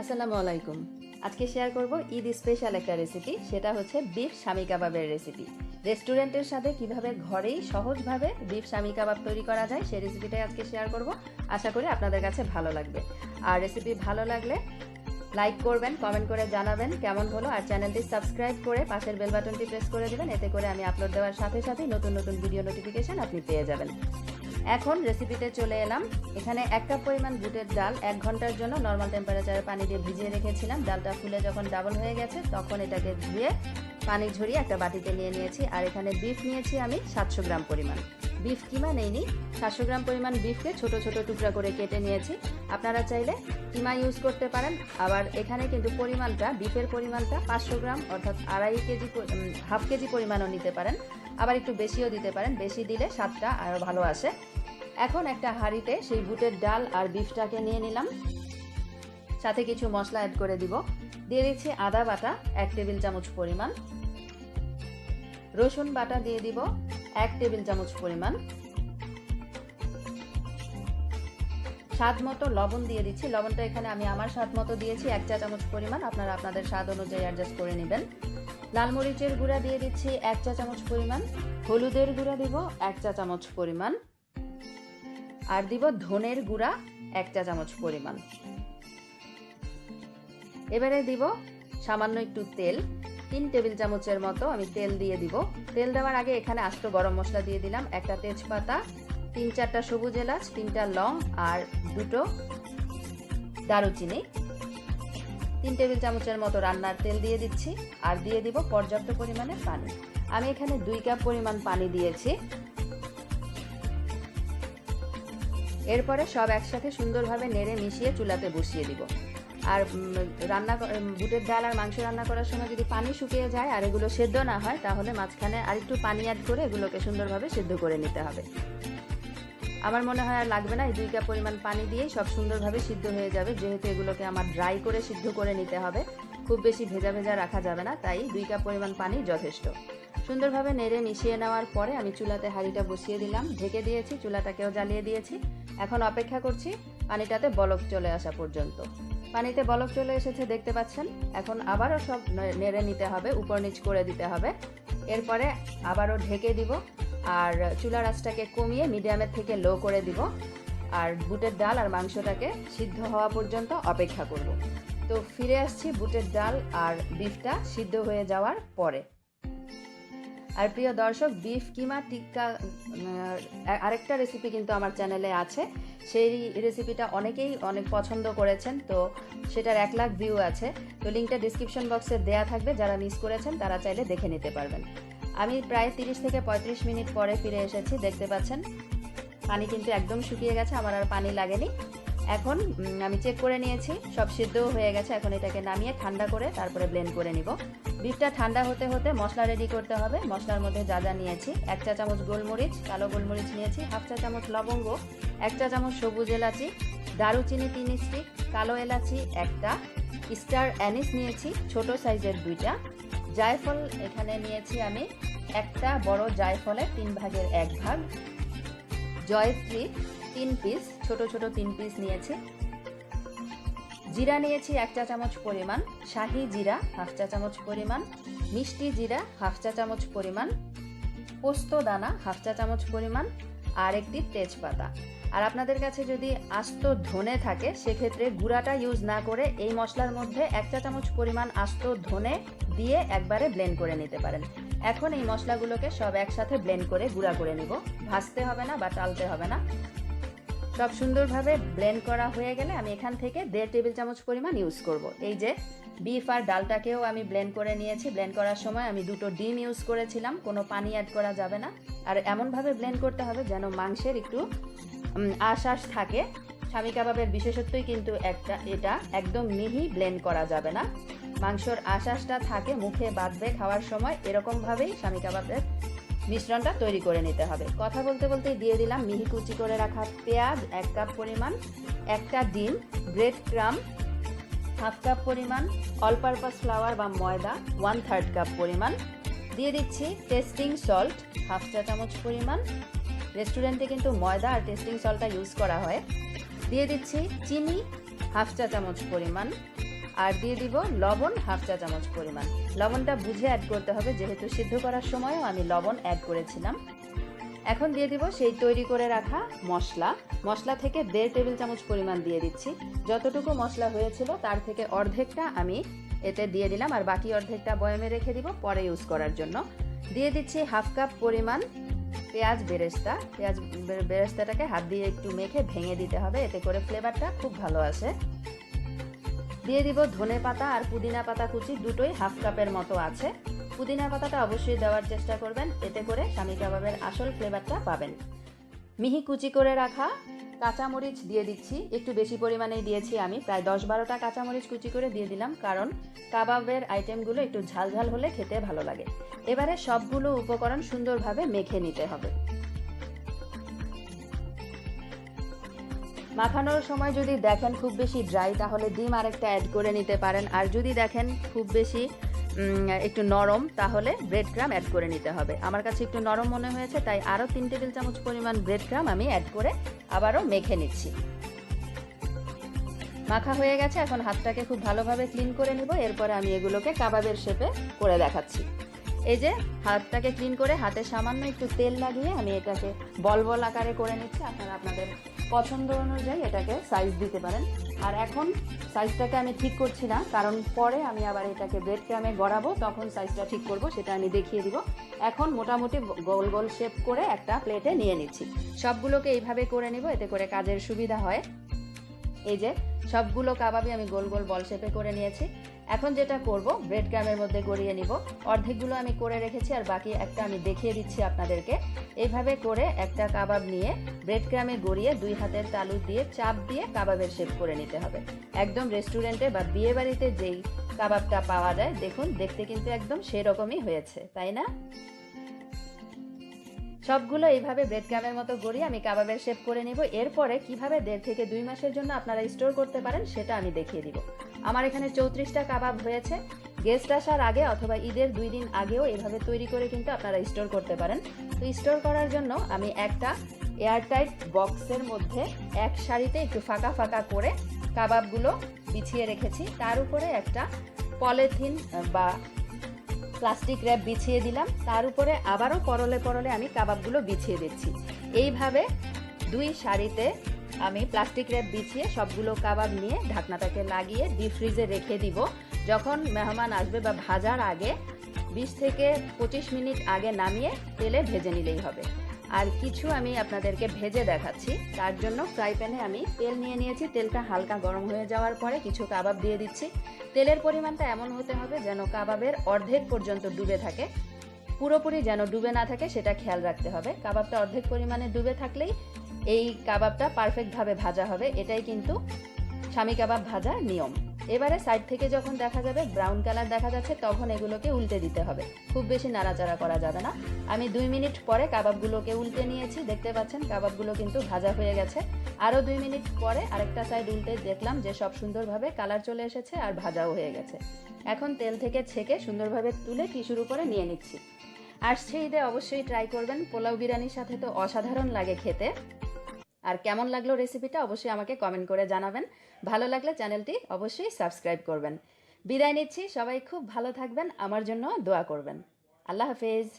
আসসালামু আলাইকুম। আজকে শেয়ার করব ঈদ স্পেশাল একটা রেসিপি, সেটা হচ্ছে বিফ শামি কাবাবের রেসিপি। রেস্টুরেন্টের সাথে কিভাবে ঘরেই সহজভাবে বিফ শামি কাবাব তৈরি করা যায় সেই রেসিপিটাই আজকে শেয়ার করব। আশা করি আপনাদের কাছে ভালো লাগবে। আর রেসিপি ভালো লাগলে লাইক করবেন, কমেন্ট করে জানাবেন কেমন হলো, আর চ্যানেলটি সাবস্ক্রাইব করে পাশের বেল বাটনটি প্রেস করে দেবেন। এতে করে আমি আপলোড দেওয়ার সাথে সাথেই নতুন নতুন ভিডিও নোটিফিকেশন আপনি পেয়ে যাবেন। এখন রেসিপিতে চলে এলাম। এখানে 1 কাপ পরিমাণ বুটের ডাল 1 ঘন্টার জন্য নর্মাল টেম্পারেচারে পানি দিয়ে ভিজিয়ে রেখেছিলাম। ডালটা ফুলে যখন ডাবল হয়ে গেছে তখন এটাকে ধুয়ে পানি ঝরিয়ে একটা বাটিতে নিয়ে নিয়েছি। আর এখানে বিফ নিয়েছি আমি 700 গ্রাম পরিমাণ। বিফ কিমা নেইনি, 700 গ্রাম পরিমাণ বিফকে ছোট ছোট টুকরা করে কেটে নিয়েছি। আপনারা চাইলে কিমা ইউজ করতে পারেন। আবার এখানে কিন্তু পরিমাণটা, বিফের পরিমাণটা 500 গ্রাম অর্থাৎ হাফ কেজি পরিমাণও নিতে পারেন, আবার একটু বেশিও দিতে পারেন। বেশি দিলে স্বাদটা আরও ভালো আসে। এখন একটা হাঁড়িতে সেই বুটের ডাল আর বিফটাকে নিয়ে নিলাম, সাথে কিছু মশলা অ্যাড করে দিব। দিয়ে দিচ্ছি আদা বাটা 1 টেবিল চামচ পরিমাণ, রসুন বাটা দিয়ে দিব 1 টেবিল চামচ পরিমাণ, স্বাদ মতো লবণ দিয়ে দিচ্ছি। লবণটা এখানে আমি আমার স্বাদ মতো দিয়েছি 1 চা চামচ পরিমাণ, আপনারা আপনাদের স্বাদ অনুযায়ী অ্যাডজাস্ট করে নেবেন। লাল মরিচের গুঁড়া দিয়ে দিচ্ছি 1 চা চামচ পরিমাণ, হলুদের গুঁড়া দিব 1 চা চামচ পরিমাণ, আর দিব ধনের গুঁড়া 1 চা চামচ পরিমাণ। এবারে দিব সামান্য একটু তেল, 3 টেবিল চামচের মতো আমি তেল দিয়ে দিব। তেল দেওয়ার আগে এখানে আস্ত গরম মশলা দিয়ে দিলাম, একটা তেজপাতা, 3-4টা সবুজ এলাচ, 3টা লং আর 2টো দারুচিনি। 3 টেবিল চামচের মতো রান্নার তেল দিয়ে দিচ্ছি, আর দিয়ে দিব পর্যাপ্ত পরিমাণে পানি। আমি এখানে 2 কাপ পরিমাণ পানি দিয়েছি। এরপরে সব একসাথে সুন্দরভাবে নেড়ে মিশিয়ে চুলাতে বসিয়ে দিব। আর বুটের ডাল আর মাংস রান্না করার সময় যদি পানি শুকিয়ে যায় আর এগুলো সেদ্ধ না হয়, তাহলে মাঝখানে আর একটু পানি অ্যাড করে এগুলোকে সুন্দরভাবে সেদ্ধ করে নিতে হবে। আমার মনে হয় আর লাগবে না, এই 2 কাপ পরিমাণ পানি দিয়েই সব সুন্দরভাবে সিদ্ধ হয়ে যাবে। যেহেতু এগুলোকে আমার ড্রাই করে সিদ্ধ করে নিতে হবে, খুব বেশি ভেজা ভেজা রাখা যাবে না, তাই 2 কাপ পরিমাণ পানি যথেষ্ট। সুন্দরভাবে নেড়ে মিশিয়ে নেওয়ার পরে আমি চুলাতে হাঁড়িটা বসিয়ে দিলাম, ঢেকে দিয়েছি, চুলাটাকেও জ্বালিয়ে দিয়েছি। এখন অপেক্ষা করছি পানিটাতে বলক চলে আসা পর্যন্ত। পানিতে বলক চলে এসেছে দেখতে পাচ্ছেন। এখন আবারও সব নেড়ে নিতে হবে, উপর নিচ করে দিতে হবে। এরপরে আবারও ঢেকে দিব, আর চুলার আঁচটাকে কমিয়ে মিডিয়ামের থেকে লো করে দিব, আর বুটের ডাল আর মাংসটাকে সিদ্ধ হওয়া পর্যন্ত অপেক্ষা করব। তো ফিরে আসছি বুটের ডাল আর বিফটা সিদ্ধ হয়ে যাওয়ার পরে। আর প্রিয় দর্শক, বিফ কিমা টিক্কা আরেকটা রেসিপি কিন্তু আমার চ্যানেলে আছে। সেই রেসিপিটা অনেকেই অনেক পছন্দ করেছেন, তো সেটার 1 লাখ ভিউ আছে। তো লিঙ্কটা ডিসক্রিপশন বক্সে দেয়া থাকবে, যারা মিস করেছেন তারা চাইলে দেখে নিতে পারবেন। আমি প্রায় 30 থেকে 35 মিনিট পরে ফিরে এসেছি, দেখতে পাচ্ছেন পানি কিন্তু একদম শুকিয়ে গেছে, আমার আর পানি লাগেনি। এখন আমি চেক করে নিয়েছি, সব সিদ্ধও হয়ে গেছে। এখন এটাকে নামিয়ে ঠান্ডা করে তারপরে ব্লেন্ড করে নিব। বিফটা ঠান্ডা হতে হতে মশলা রেডি করতে হবে। মশলার মধ্যে যা যা নিয়েছি: 1 চা চামচ গোলমরিচ, কালো গোলমরিচ নিয়েছি, হাফ চা চামচ লবঙ্গ, 1 চা চামচ সবুজ এলাচি, দারুচিনি 3 স্টিক, কালো এলাচি 1টা, স্টার অ্যানিস নিয়েছি ছোট সাইজের 2টা, জায়ফল এখানে নিয়েছি আমি একটা বড় জায়ফলের 3 ভাগের 1 ভাগ, জয়ত্রী 3 পিস, ছোট ছোট 3 পিস নিয়েছি, জিরা নিয়েছি 1 চা চামচ পরিমাণ, শাহি জিরা হাফ চা চামচ পরিমাণ, মিষ্টি জিরা হাফ চা চামচ পরিমাণ, পোস্ত দানা হাফ চা চামচ পরিমাণ, আর একটি তেজপাতা। আর আপনাদের কাছে যদি আস্ত ধনে থাকে, সেক্ষেত্রে গুঁড়াটা ইউজ না করে এই মশলার মধ্যে 1 চা চামচ পরিমাণ আস্ত ধনে দিয়ে একবারে ব্লেন্ড করে নিতে পারেন। এখন এই মশলাগুলোকে সব একসাথে ব্লেন্ড করে গুঁড়া করে নিব। ভাজতে হবে না বা টালতে হবে না। সব সুন্দরভাবে ব্লেন্ড করা হয়ে গেলে আমি এখান থেকে 1.5 টেবিল চামচ পরিমাণ ইউজ করব। এই যে বিফ আর ডালটাকেও আমি ব্লেন্ড করে নিয়েছি। ব্লেন্ড করার সময় আমি 2টো ডিম ইউজ করেছিলাম, কোনো পানি অ্যাড করা যাবে না। আর এমনভাবে ব্লেন্ড করতে হবে যেন মাংসের একটু আঁশ থাকে। শামি কাবাবের বিশেষত্বই কিন্তু এটা একদম মিহি ব্লেন্ড করা যাবে না, মাংসর আঁশটা থাকে, মুখে বাঁধবে খাওয়ার সময়। এরকমভাবেই শামি কাবাবের মিশ্রণটা তৈরি করে নিতে হবে। কথা বলতে বলতে দিয়ে দিলাম মিহি কুচি করে রাখা পেঁয়াজ 1 কাপ পরিমাণ, একটা ডিম, ব্রেড ক্রাম্ব হাফ কাপ পরিমাণ, অল পারপাস ফ্লাওয়ার বা ময়দা 1/3 কাপ পরিমাণ, দিয়ে দিচ্ছি টেস্টিং সল্ট হাফ চা চামচ পরিমাণ। রেস্টুরেন্টে কিন্তু ময়দা আর টেস্টিং সল্টটা ইউজ করা হয়। দিয়ে দিচ্ছি চিনি হাফ চা চামচ পরিমাণ, আর দিয়ে দিব লবণ হাফ চা চামচ পরিমাণ। লবণটা বুঝে অ্যাড করতে হবে, যেহেতু সিদ্ধ করার সময়ও আমি লবণ অ্যাড করেছিলাম। এখন দিয়ে দিব সেই তৈরি করে রাখা মশলা থেকে 1.5 টেবিল চামচ পরিমাণ দিয়ে দিচ্ছি। যতটুকু মশলা হয়েছিল তার থেকে অর্ধেকটা আমি এতে দিয়ে দিলাম, আর বাকি অর্ধেকটা বয়ামে রেখে দিব পরে ইউজ করার জন্য। দিয়ে দিচ্ছি হাফ কাপ পরিমাণ পেঁয়াজ বেরেস্তাটাকে হাত দিয়ে একটু মেখে ভেঙে দিতে হবে, এতে করে ফ্লেভারটা খুব ভালো আসে। দিয়ে দিব ধনে পাতা আর পুদিনা পাতা কুচি, দুটোই হাফ কাপের মতো আছে। পুদিনা পাতাটা অবশ্যই দেওয়ার চেষ্টা করবেন, এতে করে শামি কাবাবের আসল ফ্লেভারটা পাবেন। মিহি কুচি করে রাখা কাঁচামরিচ দিয়ে দিচ্ছি, একটু বেশি পরিমাণেই দিয়েছি আমি, প্রায় 10-12টা কাঁচামরিচ কুচি করে দিয়ে দিলাম, কারণ কাবাবের আইটেমগুলো একটু ঝালঝাল হলে খেতে ভালো লাগে। এবারে সবগুলো উপকরণ সুন্দরভাবে মেখে নিতে হবে। মাখানোর সময় যদি দেখেন খুব বেশি ড্রাই, তাহলে ডিম আরেকটা অ্যাড করে নিতে পারেন, আর যদি দেখেন খুব বেশি একটু নরম, তাহলে ব্রেড ক্রাম অ্যাড করে নিতে হবে। আমার কাছে একটু নরম মনে হয়েছে, তাই আরও 3 টেবিল চামচ পরিমাণ ব্রেড ক্রাম আমি অ্যাড করে আবারও মেখে নিচ্ছি। মাখা হয়ে গেছে, এখন হাতটাকে খুব ভালোভাবে ক্লিন করে নিব। এরপরে আমি এগুলোকে কাবাবের শেপে করে দেখাচ্ছি। এই যে হাতটাকে ক্লিন করে হাতে সামান্য একটু তেল লাগিয়ে আমি এটাকে বল বল আকারে করে নিচ্ছি। আপনারা আপনাদের পছন্দ অনুযায়ী এটাকে সাইজ দিতে পারেন। আর এখন সাইজটাকে আমি ঠিক করছি না, কারণ পরে আমি আবার এটাকে ব্রেড ক্রামে গড়াবো, তখন সাইজটা ঠিক করব, সেটা আমি দেখিয়ে দিব। এখন মোটামুটি গোল গোল শেপ করে একটা প্লেটে নিয়ে নিচ্ছি। সবগুলোকে এইভাবে করে নিব, এতে করে কাজের সুবিধা হয়। এই যে সবগুলো কাবাবই আমি গোল গোল বল শেপে করে নিয়েছি। এখন যেটা করব, ব্রেড ক্রামের মধ্যে গড়িয়ে নিব। অর্ধেকগুলো আমি করে রেখেছি, আর বাকি একটা আমি দেখিয়ে দিচ্ছি আপনাদেরকে। এইভাবে করে একটা কাবাব নিয়ে ব্রেড ক্রামে গড়িয়ে 2 হাতের তালু দিয়ে চাপ দিয়ে কাবাবের শেপ করে নিতে হবে। একদম রেস্টুরেন্টে বা বিয়ে বাড়িতে যেই কাবাবটা পাওয়া যায়, দেখুন দেখতে কিন্তু একদম সেরকমই হয়েছে, তাই না? সবগুলো এইভাবে ব্রেড ক্রামের মতো গড়িয়ে আমি কাবাবের শেপ করে নিব। এরপরে কিভাবে 1.5 থেকে 2 মাসের জন্য আপনারা স্টোর করতে পারেন সেটা আমি দেখিয়ে দিব। আমার এখানে 34টা কাবাব হয়েছে। গেস্ট আসার আগে অথবা ঈদের 2 দিন আগেও এভাবে তৈরি করে কিন্তু আপনারা স্টোর করতে পারেন। তো স্টোর করার জন্য আমি একটা এয়ারটাইট বক্সের মধ্যে এক সারিতে একটু ফাঁকা ফাঁকা করে কাবাবগুলো বিছিয়ে রেখেছি। তার উপরে একটা পলিথিন বা প্লাস্টিক র্যাপ বিছিয়ে দিলাম, তার উপরে আবারও পরলে পরলে আমি কাবাবগুলো বিছিয়ে দিচ্ছি। এইভাবে 2 সারিতে আমি প্লাস্টিক র্যাপ বিছিয়ে সবগুলো কাবাব নিয়ে ঢাকনাটাকে লাগিয়ে ডিপ ফ্রিজে রেখে দিব। যখন মেহমান আসবে বা ভাজার আগে 20 থেকে 25 মিনিট আগে নামিয়ে তেলে ভেজে নিলেই হবে। আর কিছু আমি আপনাদেরকে ভেজে দেখাচ্ছি। তার জন্য ফ্রাই প্যানে আমি তেল নিয়ে নিয়েছি। তেলটা হালকা গরম হয়ে যাওয়ার পরে কিছু কাবাব দিয়ে দিচ্ছি। তেলের পরিমাণটা এমন হতে হবে যেন কাবাবের অর্ধেক পর্যন্ত ডুবে থাকে, পুরোপুরি যেন ডুবে না থাকে সেটা খেয়াল রাখতে হবে। কাবাবটা অর্ধেক পরিমাণে ডুবে থাকলেই এই কাবাবটা পারফেক্টভাবে ভাজা হবে। এটাই কিন্তু শামি কাবাব ভাজার নিয়ম। এবারে সাইড থেকে যখন দেখা যাবে ব্রাউন কালার দেখা যাচ্ছে, তখন এগুলোকে উল্টে দিতে হবে। খুব বেশি নাড়াচাড়া করা যাবে না। আমি 2 মিনিট পরে কাবাবগুলোকে উল্টে নিয়েছি। দেখতে পাচ্ছেন কাবাবগুলো কিন্তু ভাজা হয়ে গেছে। আরও 2 মিনিট পরে আরেকটা সাইড উল্টে দেখলাম যে সব সুন্দরভাবে কালার চলে এসেছে আর ভাজাও হয়ে গেছে। এখন তেল থেকে ছেঁকে সুন্দরভাবে তুলে টিস্যুর উপরে নিয়ে নিচ্ছি। আসছে ঈদে অবশ্যই ট্রাই করবেন। পোলাও বিরিয়ানির সাথে তো অসাধারণ লাগে খেতে। আর কেমন লাগলো রেসিপিটা অবশ্যই আমাকে কমেন্ট করে জানাবেন। ভালো লাগলে চ্যানেলটি অবশ্যই সাবস্ক্রাইব করবেন। বিদায় নিচ্ছি, সবাই খুব ভালো থাকবেন, আমার জন্য দোয়া করবেন। আল্লাহ হাফেজ।